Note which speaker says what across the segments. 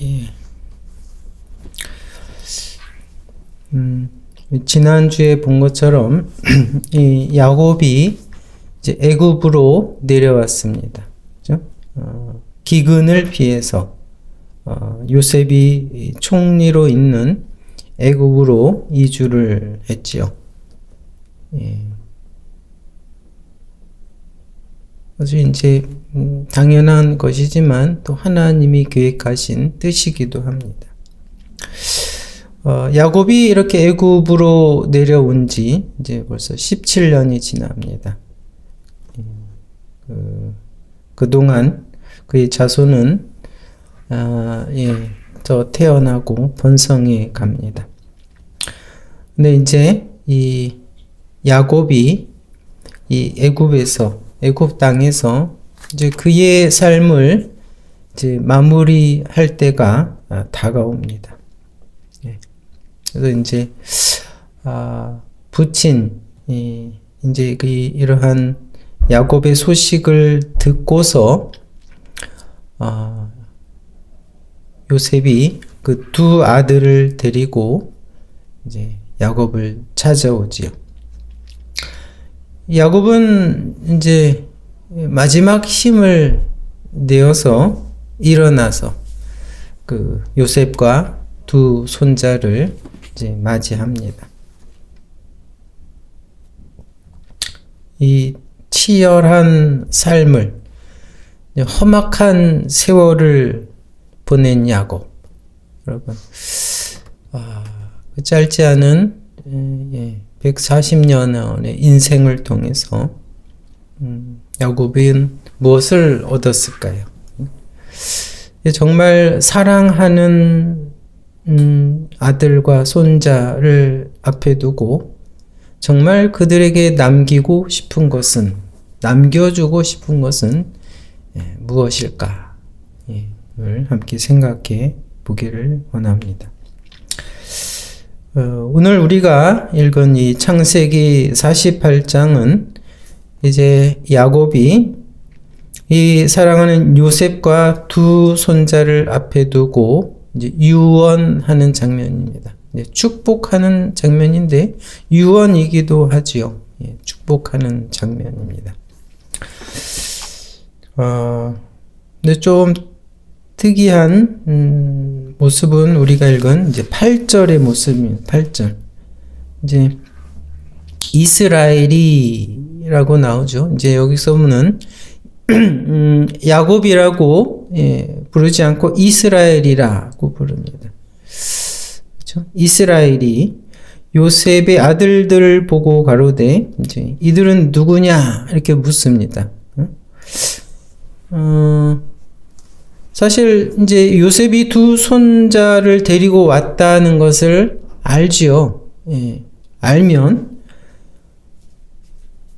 Speaker 1: 예. 지난주에 본 것처럼 이 야곱이 이제 애굽으로 내려왔습니다. 그죠? 기근을 피해서 요셉이 총리로 있는 애굽으로 이주를 했지요. 예. 아주 이제 당연한 것이지만 또 하나님이 계획하신 뜻이기도 합니다. 야곱이 이렇게 애굽으로 내려온 지 이제 벌써 17년이 지납니다. 그동안 그의 자손은 더 태어나고 번성해 갑니다. 근데 이제 이 야곱이 이 애굽 땅에서 이제 그의 삶을 이제 마무리할 때가 다가옵니다. 그래서 이제 부친 이제 이러한 야곱의 소식을 듣고서 요셉이 그 두 아들을 데리고 이제 야곱을 찾아오지요. 야곱은 이제 마지막 힘을 내어서 일어나서 그 요셉과 두 손자를 이제 맞이합니다. 이 치열한 삶을, 험악한 세월을 보낸 야곱. 여러분, 짧지 않은 140년의 인생을 통해서 야곱은 무엇을 얻었을까요? 정말 사랑하는 아들과 손자를 앞에 두고 정말 그들에게 남겨주고 싶은 것은 무엇일까? 를 함께 생각해 보기를 원합니다. 오늘 우리가 읽은 이 창세기 48장은 이제 야곱이 이 사랑하는 요셉과 두 손자를 앞에 두고 이제 유언하는 장면입니다. 축복하는 장면인데 유언이기도 하지요. 축복하는 장면입니다. 근데 좀 특이한 모습은 우리가 읽은 이제 8절의 모습입니다. 8절. 이제 이스라엘이라고 나오죠. 이제 여기서는 야곱이라고 부르지 않고 이스라엘이라고 부릅니다. 그렇죠? 이스라엘이 요셉의 아들들을 보고 가로되 이제 이들은 누구냐 이렇게 묻습니다. 사실 이제 요셉이 두 손자를 데리고 왔다는 것을 알지요. 알면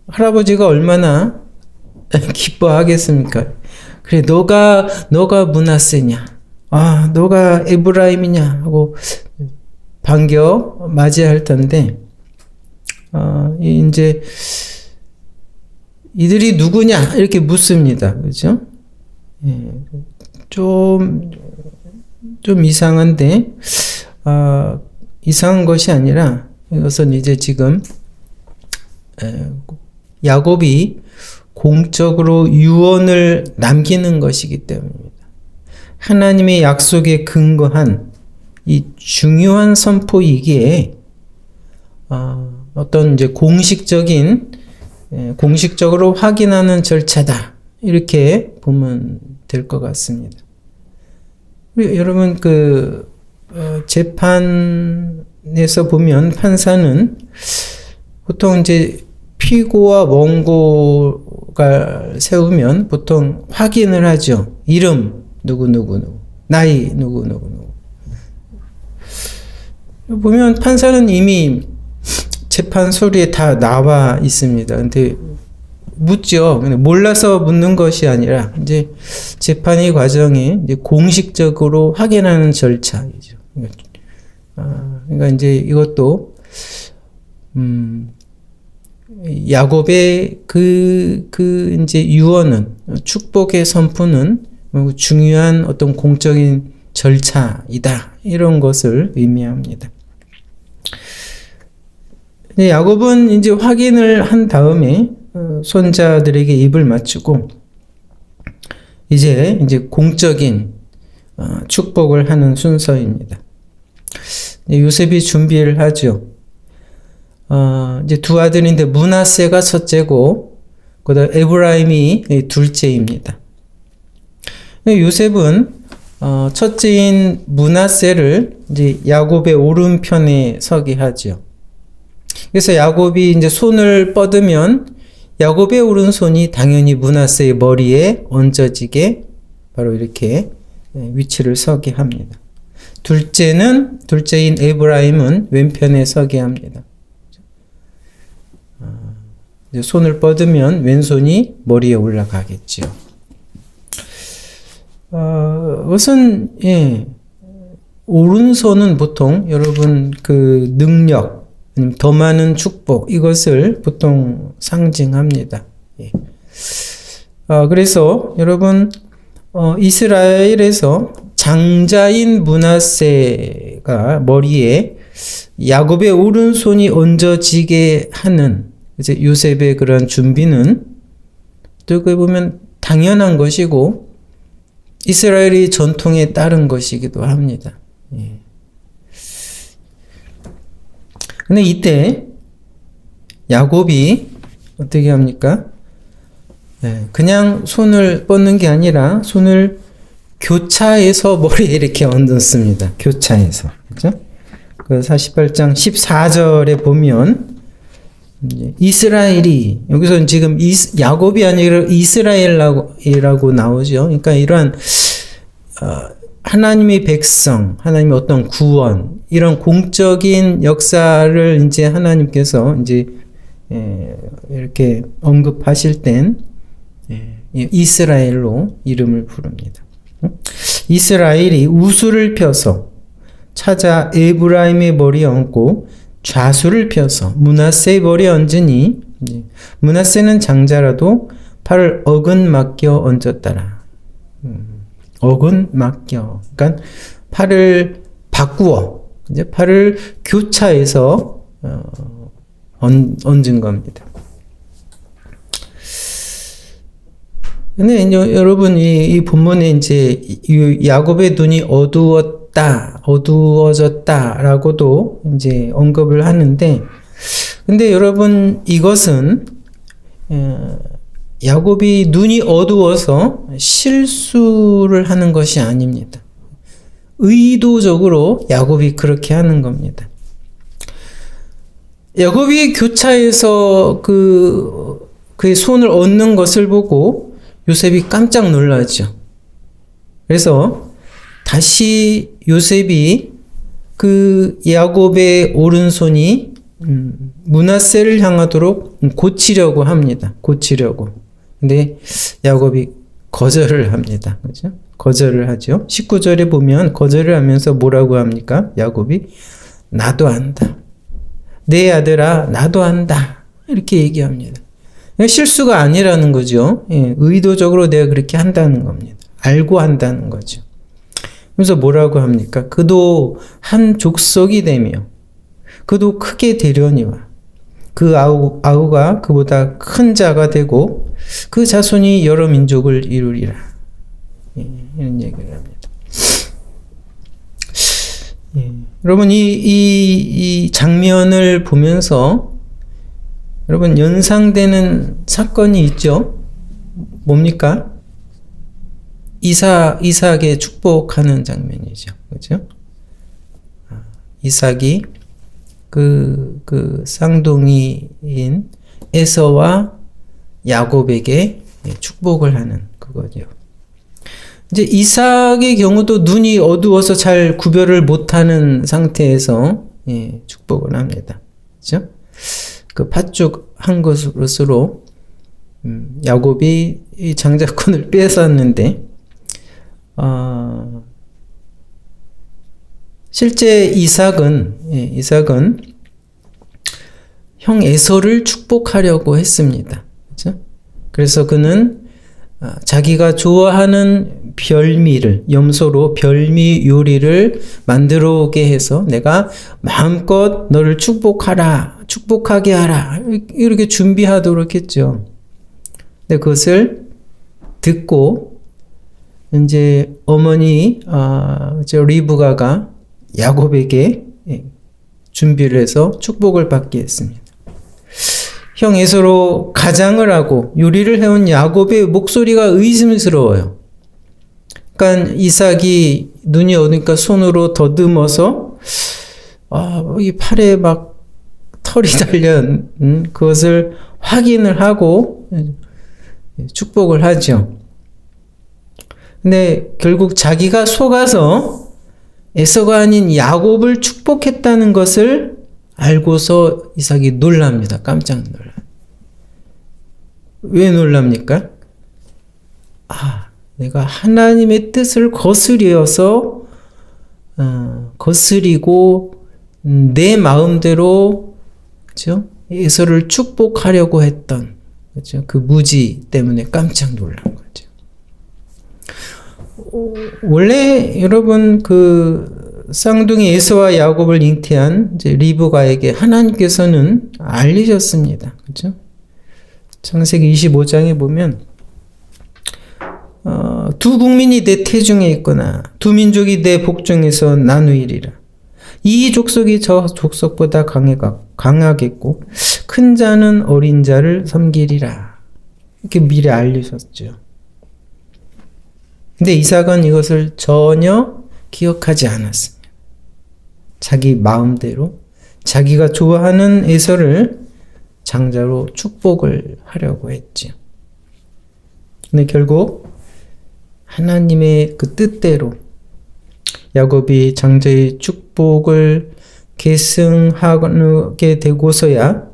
Speaker 1: 할아버지가 얼마나 기뻐하겠습니까? 그래, 너가 므낫세냐? 너가 에브라임이냐? 하고 반겨 맞이할 텐데, 이제 이들이 누구냐? 이렇게 묻습니다. 그죠? 좀 이상한데, 이상한 것이 아니라, 이것은 이제 지금, 야곱이 공적으로 유언을 남기는 것이기 때문입니다. 하나님의 약속에 근거한 이 중요한 선포이기에, 어떤 이제 공식적으로 확인하는 절차다. 이렇게 보면 될 것 같습니다. 여러분, 재판에서 보면 판사는 보통 이제 피고와 원고가 세우면 보통 확인을 하죠. 이름, 누구. 나이, 누구. 보면 판사는 이미 재판 서류에 다 나와 있습니다. 근데 묻죠. 근데 몰라서 묻는 것이 아니라 이제 재판의 과정에 이제 공식적으로 확인하는 절차이죠. 그러니까 이제 이것도 야곱의 이제 유언은 축복의 선포는 중요한 어떤 공적인 절차이다. 이런 것을 의미합니다. 야곱은 이제 확인을 한 다음에 손자들에게 입을 맞추고 이제 공적인 축복을 하는 순서입니다. 요셉이 준비를 하죠. 이제 두 아들인데 므낫세가 첫째고 그다음 에브라임이 둘째입니다. 요셉은 첫째인 므낫세를 이제 야곱의 오른편에 서게 하죠. 그래서 야곱이 이제 손을 뻗으면 야곱의 오른손이 당연히 므낫세의 머리에 얹어지게 바로 이렇게 위치를 서게 합니다. 둘째인 에브라임은 왼편에 서게 합니다. 이제 손을 뻗으면 왼손이 머리에 올라가겠죠. 우선 오른손은 보통 여러분 그 능력, 아니면 더 많은 축복 이것을 보통 상징합니다. 그래서 여러분 이스라엘에서 장자인 므낫세가 머리에 야곱의 오른손이 얹어지게 하는 이제 요셉의 그런 준비는 어떻게 보면 당연한 것이고 이스라엘의 전통에 따른 것이기도 합니다. 근데 이때 야곱이 어떻게 합니까? 그냥 손을 뻗는 게 아니라 손을 교차해서 머리에 이렇게 얹었습니다. 교차해서. 그죠? 그 48장 14절에 보면 이스라엘이 여기서 지금 야곱이 아니라 이스라엘이라고 나오죠. 그러니까 이러한 하나님의 백성, 하나님의 어떤 구원, 이런 공적인 역사를 이제 하나님께서 이제 이렇게 언급하실 땐 이스라엘로 이름을 부릅니다. 이스라엘이 우수를 펴서 찾아 에브라임의 머리에 얹고 좌수를 펴서 므낫세의 머리에 얹으니 므낫세는 장자라도 팔을 어근 맡겨 얹었더라. 어근 맡겨. 그러니까 팔을 바꾸어. 이제 팔을 교차해서 얹은 겁니다. 근데 이제 여러분 이 본문에 이제 야곱의 눈이 어두워졌다라고도 이제 언급을 하는데, 근데 여러분 이것은 야곱이 눈이 어두워서 실수를 하는 것이 아닙니다. 의도적으로 야곱이 그렇게 하는 겁니다. 야곱이 교차해서 그의 손을 얹는 것을 보고 요셉이 깜짝 놀라죠. 그래서 다시 요셉이 그 야곱의 오른손이 므낫세를 향하도록 고치려고 합니다. 근데 야곱이 거절을 합니다. 그죠? 거절을 하죠. 19절에 보면 거절을 하면서 뭐라고 합니까? 야곱이 나도 안다. 내 아들아 나도 안다. 이렇게 얘기합니다. 실수가 아니라는 거죠. 의도적으로 내가 그렇게 한다는 겁니다. 알고 한다는 거죠. 그래서 뭐라고 합니까? 그도 한 족속이 되며 그도 크게 되려니와 그 아우가 그보다 큰 자가 되고 그 자손이 여러 민족을 이루리라. 이런 얘기를 합니다. 여러분 이 장면을 보면서 여러분 연상되는 사건이 있죠. 뭡니까? 이삭의 축복하는 장면이죠. 그죠? 이삭이 그 쌍둥이인 에서와 야곱에게 축복을 하는 그거죠. 이제 이삭의 경우도 눈이 어두워서 잘 구별을 못하는 상태에서 축복을 합니다. 그죠? 그 팥죽한 것으로 야곱이 이 장자권을 뺏었는데 실제 이삭은 형 에서를 축복하려고 했습니다. 그렇죠? 그래서 그는 자기가 좋아하는 별미를, 염소로 별미 요리를 만들어 오게 해서 내가 마음껏 너를 축복하게 하라. 이렇게 준비하도록 했죠. 근데 그것을 듣고 이제 어머니 리브가가 야곱에게 준비를 해서 축복을 받게 했습니다. 형 에서로 가장을 하고 요리를 해온 야곱의 목소리가 의심스러워요. 그러니까 이삭이 눈이 오니까 손으로 더듬어서 이 팔에 막 털이 달려 그것을 확인을 하고 축복을 하죠. 근데 결국 자기가 속아서 에서가 아닌 야곱을 축복했다는 것을 알고서 이삭이 놀랍니다. 깜짝 놀라요. 왜 놀랍니까? 내가 하나님의 뜻을 거스리고 내 마음대로 그렇죠? 에서를 축복하려고 했던 그렇죠? 그 무지 때문에 깜짝 놀란 거죠. 원래 여러분 쌍둥이 에서와 야곱을 잉태한 이제 리브가에게 하나님께서는 알리셨습니다. 그렇죠? 창세기 25장에 보면 두 국민이 내 태중에 있거나 두 민족이 내 복중에서 나누이리라. 이 족속이 저 족속보다 강하겠고 큰 자는 어린 자를 섬기리라. 이렇게 미리 알리셨죠. 근데 이삭은 이것을 전혀 기억하지 않았습니다. 자기 마음대로 자기가 좋아하는 에서를 장자로 축복을 하려고 했죠. 근데 결국 하나님의 그 뜻대로 야곱이 장자의 축복을 계승하게 되고서야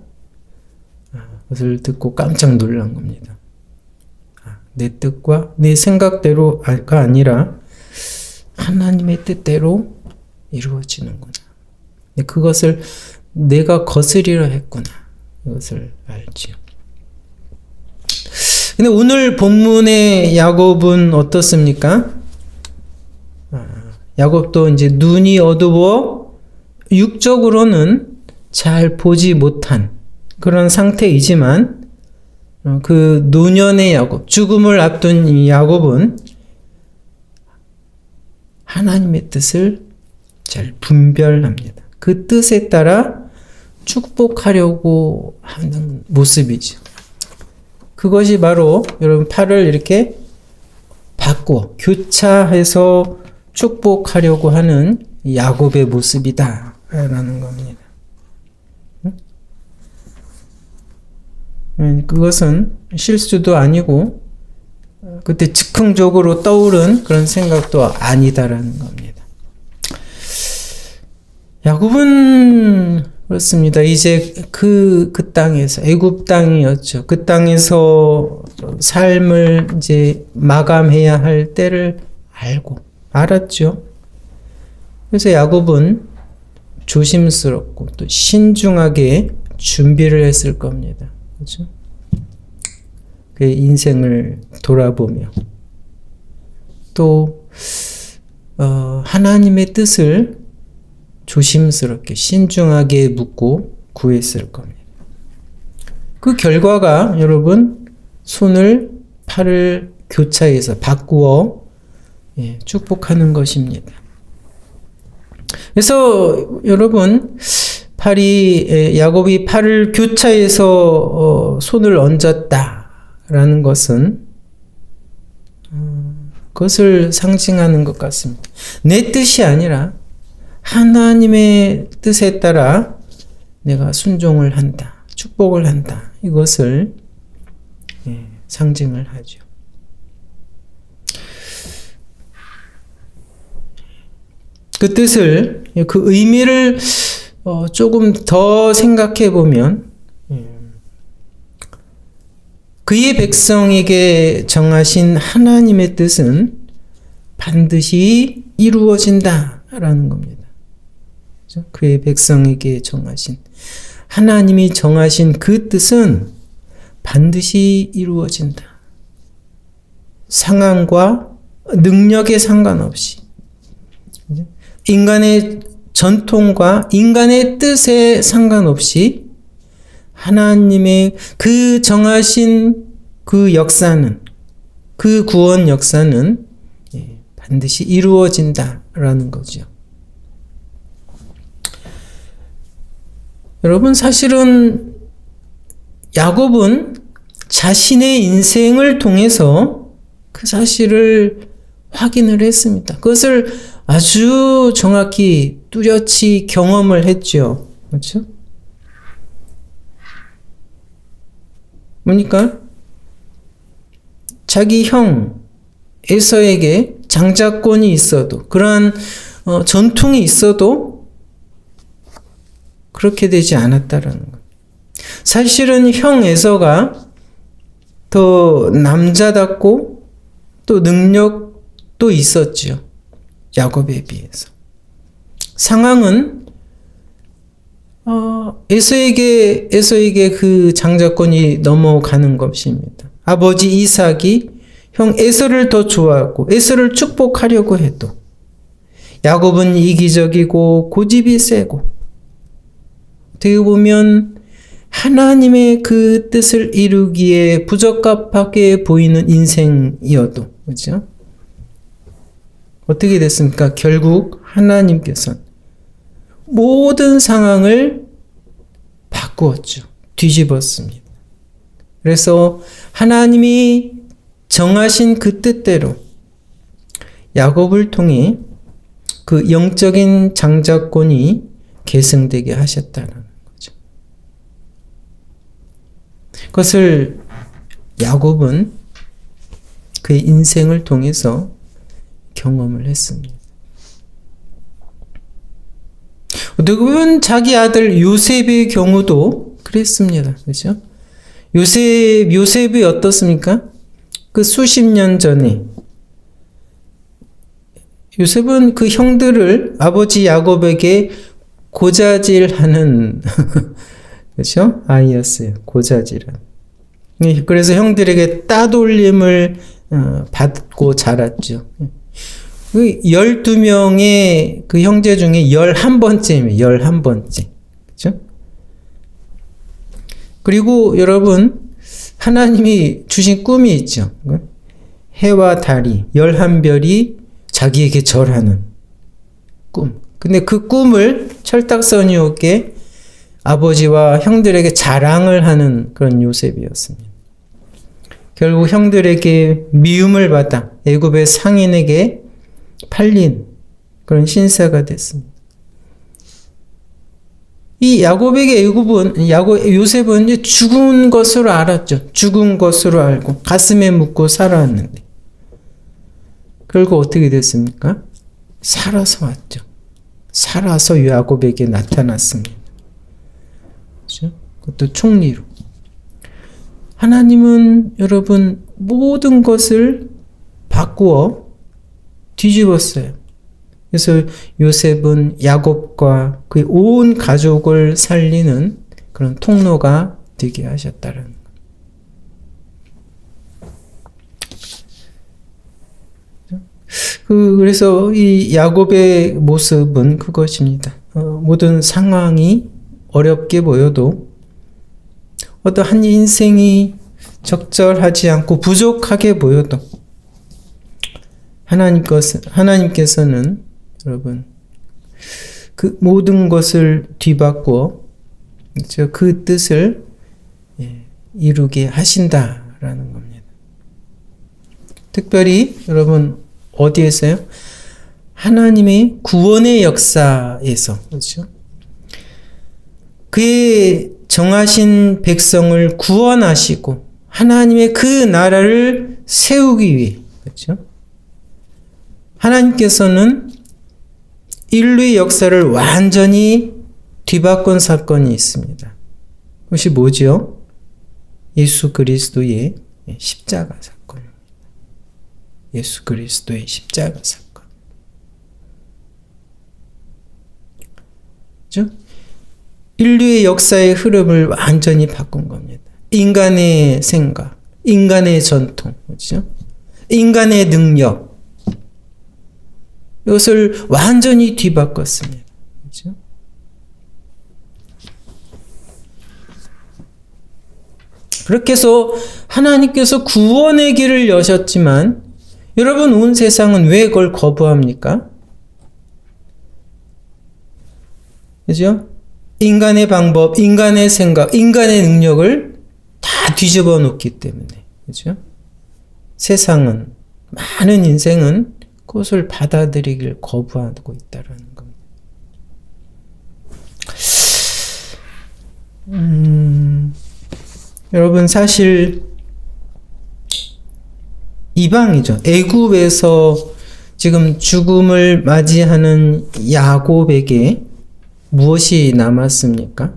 Speaker 1: 그것을 듣고 깜짝 놀란 겁니다. 내 뜻과 내 생각대로가 아니라 하나님의 뜻대로 이루어지는구나. 그것을 내가 거스리려 했구나. 이것을 알지요. 근데 오늘 본문의 야곱은 어떻습니까? 야곱도 이제 눈이 어두워 육적으로는 잘 보지 못한 그런 상태이지만 그 노년의 야곱, 죽음을 앞둔 이 야곱은 하나님의 뜻을 잘 분별합니다. 그 뜻에 따라 축복하려고 하는 모습이죠. 그것이 바로 여러분 팔을 이렇게 바꿔 교차해서 축복하려고 하는 야곱의 모습이다 라는 겁니다. 그것은 실수도 아니고 그때 즉흥적으로 떠오른 그런 생각도 아니다라는 겁니다. 야곱은 그렇습니다. 이제 그 땅에서 애굽 땅이었죠. 그 땅에서 삶을 이제 마감해야 할 때를 알았죠. 그래서 야곱은 조심스럽고 또 신중하게 준비를 했을 겁니다. 그렇죠? 그의 인생을 돌아보며 또 하나님의 뜻을 조심스럽게 신중하게 묻고 구했을 겁니다. 그 결과가 여러분 팔을 교차해서 바꾸어 축복하는 것입니다. 그래서 여러분 야곱이 팔을 교차해서 손을 얹었다라는 것은 그것을 상징하는 것 같습니다. 내 뜻이 아니라 하나님의 뜻에 따라 내가 순종을 한다, 축복을 한다. 이것을 상징을 하죠. 그 뜻을, 그 의미를 조금 더 생각해 보면 그의 백성에게 정하신 하나님의 뜻은 반드시 이루어진다라는 겁니다. 그의 백성에게 하나님이 정하신 그 뜻은 반드시 이루어진다. 상황과 능력에 상관없이 인간의 전통과 인간의 뜻에 상관없이 하나님의 그 정하신 그 역사는, 그 구원 역사는 반드시 이루어진다라는 거죠. 여러분, 사실은 야곱은 자신의 인생을 통해서 그 사실을 확인을 했습니다. 그것을 아주 정확히 뚜렷이 경험을 했죠. 그렇죠? 뭐니까? 자기 형 에서에게 장자권이 있어도, 그러한 전통이 있어도 그렇게 되지 않았다라는 것. 사실은 형 에서가 더 남자답고 또 능력도 있었죠. 야곱에 비해서. 상황은 에서에게 그 장자권이 넘어가는 것입니다. 아버지 이삭이 형 에서를 더 좋아하고 에서를 축복하려고 해도 야곱은 이기적이고 고집이 세고, 어떻게 보면 하나님의 그 뜻을 이루기에 부적합하게 보이는 인생이어도, 그렇죠? 어떻게 됐습니까? 결국 하나님께서는 모든 상황을 바꾸었죠. 뒤집었습니다. 그래서 하나님이 정하신 그 뜻대로 야곱을 통해 그 영적인 장자권이 계승되게 하셨다는 거죠. 그것을 야곱은 그의 인생을 통해서 경험을 했습니다. 어떻게 보면 자기 아들 요셉의 경우도 그랬습니다. 그렇죠? 요셉이 어떻습니까? 그 수십 년 전에 요셉은 그 형들을 아버지 야곱에게 고자질하는 그렇죠? 아이였어요. 고자질한. 그래서 형들에게 따돌림을 받고 자랐죠. 12명의 그 형제 중에 11번째입니다. 11번째. 그렇죠? 그리고 여러분, 하나님이 주신 꿈이 있죠. 해와 달이 11별이 자기에게 절하는 꿈. 근데 그 꿈을 철딱서니오께 아버지와 형들에게 자랑을 하는 그런 요셉이었습니다. 결국 형들에게 미움을 받아 애굽의 상인에게 팔린 그런 신사가 됐습니다. 이 요셉은 죽은 것으로 알았죠. 죽은 것으로 알고 가슴에 묻고 살아왔는데 결국 어떻게 됐습니까? 살아서 왔죠. 살아서 야곱에게 나타났습니다. 그렇죠? 그것도 총리로. 하나님은 여러분 모든 것을 바꾸어 뒤집었어요. 그래서 요셉은 야곱과 그의 온 가족을 살리는 그런 통로가 되게 하셨다는 것. 그래서 이 야곱의 모습은 그것입니다. 모든 상황이 어렵게 보여도 어떠한 인생이 적절하지 않고 부족하게 보여도 하나님께서는 여러분 그 모든 것을 뒤바꾸어 그 뜻을 이루게 하신다라는 겁니다. 특별히 여러분 어디에서요? 하나님의 구원의 역사에서, 그렇죠? 그의 정하신 백성을 구원하시고 하나님의 그 나라를 세우기 위해, 그렇죠? 하나님께서는 인류의 역사를 완전히 뒤바꾼 사건이 있습니다. 그것이 뭐죠? 예수 그리스도의 십자가 사건입니다. 예수 그리스도의 십자가 사건. 그렇죠? 인류의 역사의 흐름을 완전히 바꾼 겁니다. 인간의 생각, 인간의 전통, 그렇죠? 인간의 능력, 이것을 완전히 뒤바꿨습니다. 그렇죠? 그렇게 해서 하나님께서 구원의 길을 여셨지만 여러분 온 세상은 왜 그걸 거부합니까? 그죠? 인간의 방법, 인간의 생각, 인간의 능력을 다 뒤집어 놓기 때문에. 그죠? 세상은, 많은 인생은 그것을 받아들이길 거부하고 있다는 겁니다. 여러분 사실 이방이죠. 애굽에서 지금 죽음을 맞이하는 야곱에게 무엇이 남았습니까?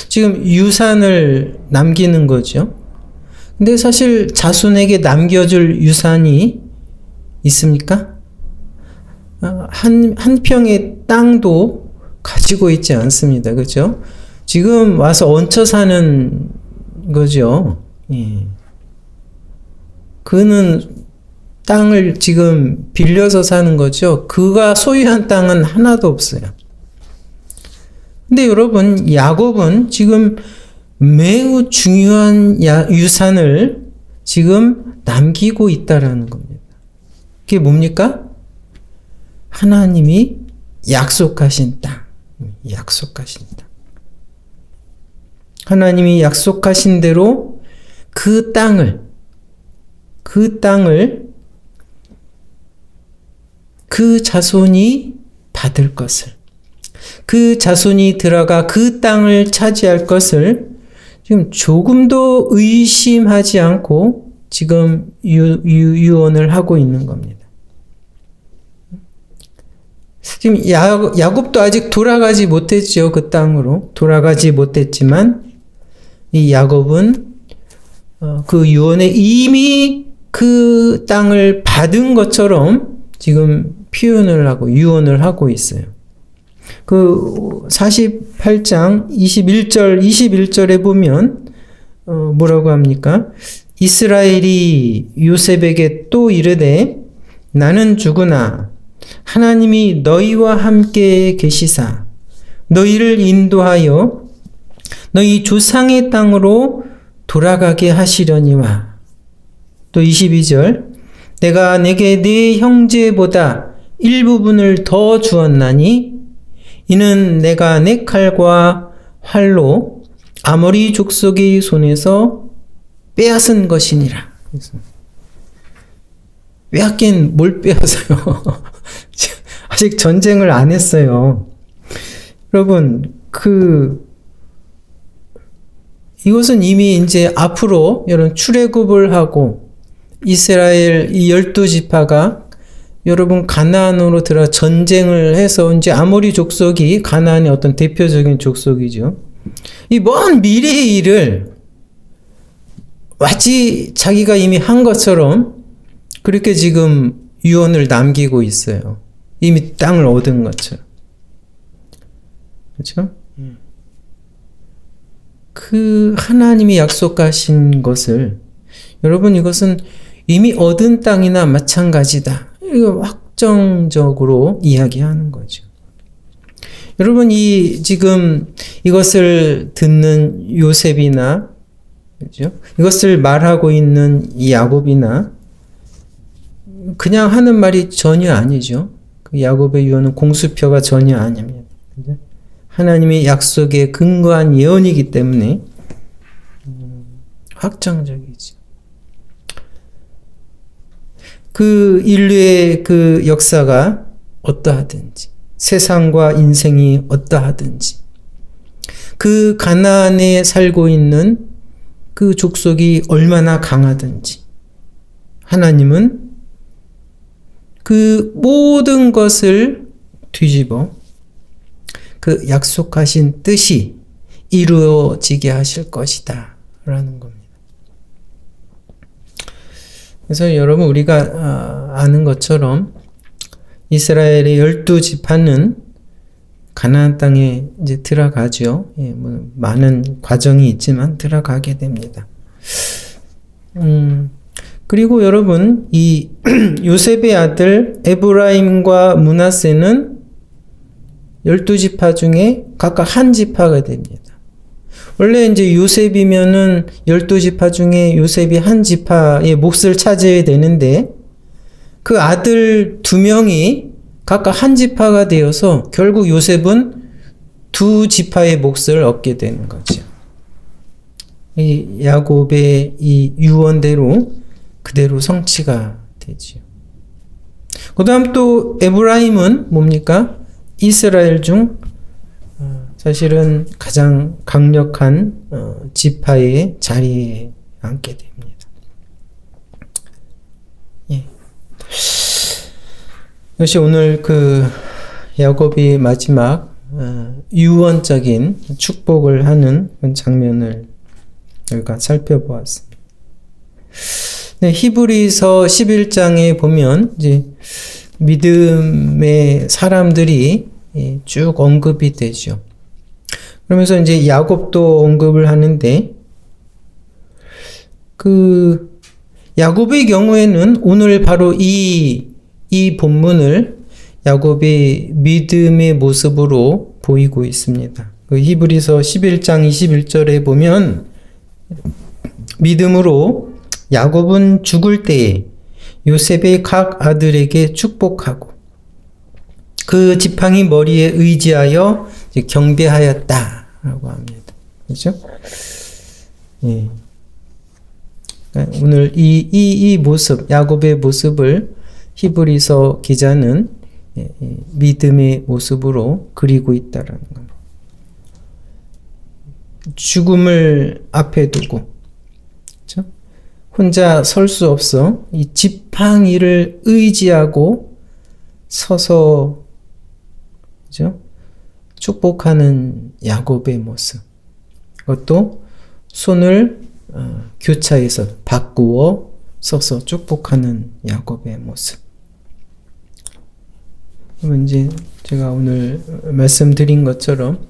Speaker 1: 지금 유산을 남기는 거죠. 근데 사실 자손에게 남겨줄 유산이 있습니까? 한 평의 땅도 가지고 있지 않습니다. 그렇죠? 지금 와서 얹혀 사는 거죠. 예. 그는 땅을 지금 빌려서 사는 거죠. 그가 소유한 땅은 하나도 없어요. 근데 여러분, 야곱은 지금 매우 중요한 유산을 지금 남기고 있다라는 겁니다. 그게 뭡니까? 하나님이 약속하신 땅. 약속하신 땅. 하나님이 약속하신 대로 그 땅을 그 자손이 받을 것을, 그 자손이 들어가 그 땅을 차지할 것을 지금 조금도 의심하지 않고 지금 유언을 하고 있는 겁니다. 지금 야곱도 아직 돌아가지 못했죠. 그 땅으로 돌아가지 못했지만 이 야곱은 그 유언에 이미 그 땅을 받은 것처럼 지금 표현을 하고 유언을 하고 있어요. 그 48장 21절에 보면 뭐라고 합니까? 이스라엘이 요셉에게 또 이르되 나는 죽으나 하나님이 너희와 함께 계시사 너희를 인도하여 너희 조상의 땅으로 돌아가게 하시려니와. 또 22절 내가 내게 네 형제보다 일부분을 더 주었나니 이는 내가 내 칼과 활로 아모리 족속의 손에서 빼앗은 것이니라. 빼앗긴 뭘 빼앗아요? 아직 전쟁을 안 했어요. 여러분, 이것은 이미 이제 앞으로 여러분 출애굽을 하고 이스라엘 이 12지파가 여러분 가나안으로 들어 전쟁을 해서 이제 아모리 족속이 가나안의 어떤 대표적인 족속이죠. 이 먼 미래의 일을 마치 자기가 이미 한 것처럼 그렇게 지금 유언을 남기고 있어요. 이미 땅을 얻은 것처럼. 그렇죠? 그 하나님이 약속하신 것을 여러분 이것은 이미 얻은 땅이나 마찬가지다. 이거 확정적으로 이야기하는 거죠. 여러분 지금 이것을 듣는 요셉이나 그렇죠? 이것을 말하고 있는 이 야곱이나 그냥 하는 말이 전혀 아니죠. 그 야곱의 유언은 공수표가 전혀 아닙니다. 그렇죠? 하나님의 약속에 근거한 예언이기 때문에 확정적이죠. 그 인류의 그 역사가 어떠하든지 세상과 인생이 어떠하든지 그 가나안에 살고 있는 그 족속이 얼마나 강하든지 하나님은 그 모든 것을 뒤집어 그 약속하신 뜻이 이루어지게 하실 것이다 라는 겁니다. 그래서 여러분 우리가 아는 것처럼 이스라엘의 12지파는 가나안 땅에 이제 들어가죠. 예, 뭐 많은 과정이 있지만 들어가게 됩니다. 그리고 여러분 이 요셉의 아들 에브라임과 므낫세는 12지파 중에 각각 한 지파가 됩니다. 원래 이제 요셉이면은 12지파 중에 요셉이 한 지파의 몫을 차지해야 되는데 그 아들 2명이 각각 한 지파가 되어서 결국 요셉은 2지파의 몫을 얻게 되는 거죠. 이 야곱의 이 유언대로 그대로 성취가 되지요. 그 다음 또 에브라임은 뭡니까? 이스라엘 중 사실은 가장 강력한 지파의 자리에 앉게 됩니다. 예. 이것이 오늘 그 야곱이 마지막 유언적인 축복을 하는 장면을 우리가 살펴보았습니다. 네, 히브리서 11장에 보면 이제 믿음의 사람들이 쭉 언급이 되죠. 그러면서 이제 야곱도 언급을 하는데 그 야곱의 경우에는 오늘 바로 이 본문을 야곱의 믿음의 모습으로 보이고 있습니다. 그 히브리서 11장 21절에 보면 믿음으로 야곱은 죽을 때에 요셉의 각 아들에게 축복하고 그 지팡이 머리에 의지하여 경배하였다라고 합니다. 그렇죠? 예. 오늘 이 모습, 야곱의 모습을 히브리서 기자는 믿음의 모습으로 그리고 있다라는 겁니다. 죽음을 앞에 두고, 그렇죠? 혼자 설 수 없어 이 지팡이를 의지하고 서서, 그렇죠? 축복하는 야곱의 모습. 그것도 손을 교차해서 바꾸어 서서 축복하는 야곱의 모습. 이제 제가 오늘 말씀드린 것처럼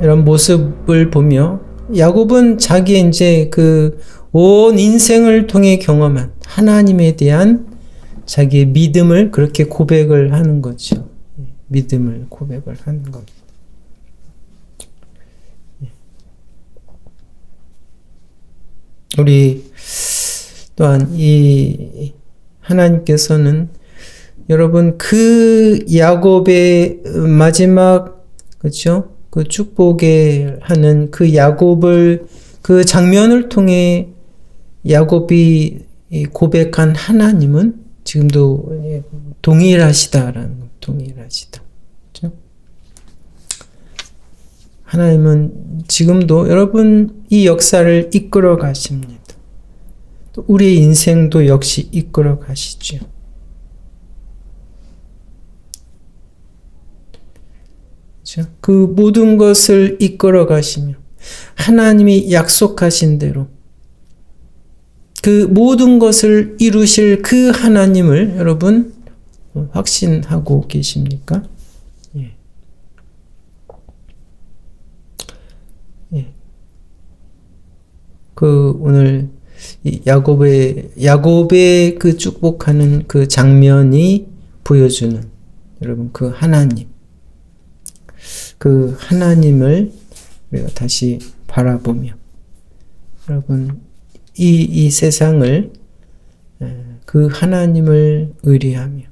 Speaker 1: 이런 모습을 보며 야곱은 자기의 이제 그 온 인생을 통해 경험한 하나님에 대한 자기의 믿음을 그렇게 고백을 하는 거죠. 믿음을 고백을 하는 겁니다. 우리 또한 이 하나님께서는 여러분 그 야곱의 마지막, 그렇죠? 그 축복에 하는 그 야곱을, 그 장면을 통해 야곱이 고백한 하나님은 지금도 동일하시다라는 것, 동일하시다. 그렇죠? 하나님은 지금도 여러분 이 역사를 이끌어 가십니다. 또 우리의 인생도 역시 이끌어 가시죠. 그렇죠? 그 모든 것을 이끌어 가시며 하나님이 약속하신 대로 그 모든 것을 이루실 그 하나님을 여러분 확신하고 계십니까? 예. 예. 그 오늘 야곱의 그 축복하는 그 장면이 보여주는 여러분 그 하나님, 그 하나님을 우리가 다시 바라보며 여러분 이 세상을 그 하나님을 의뢰하며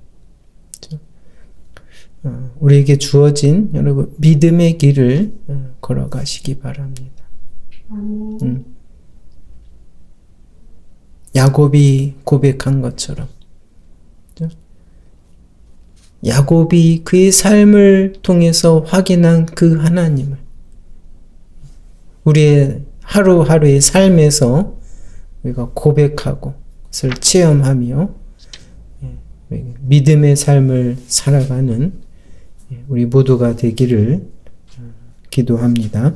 Speaker 1: 우리에게 주어진 여러분 믿음의 길을 걸어가시기 바랍니다. 야곱이 고백한 것처럼 야곱이 그의 삶을 통해서 확인한 그 하나님을 우리의 하루하루의 삶에서 우리가 고백하고 그것을 체험하며 믿음의 삶을 살아가는 우리 모두가 되기를 기도합니다.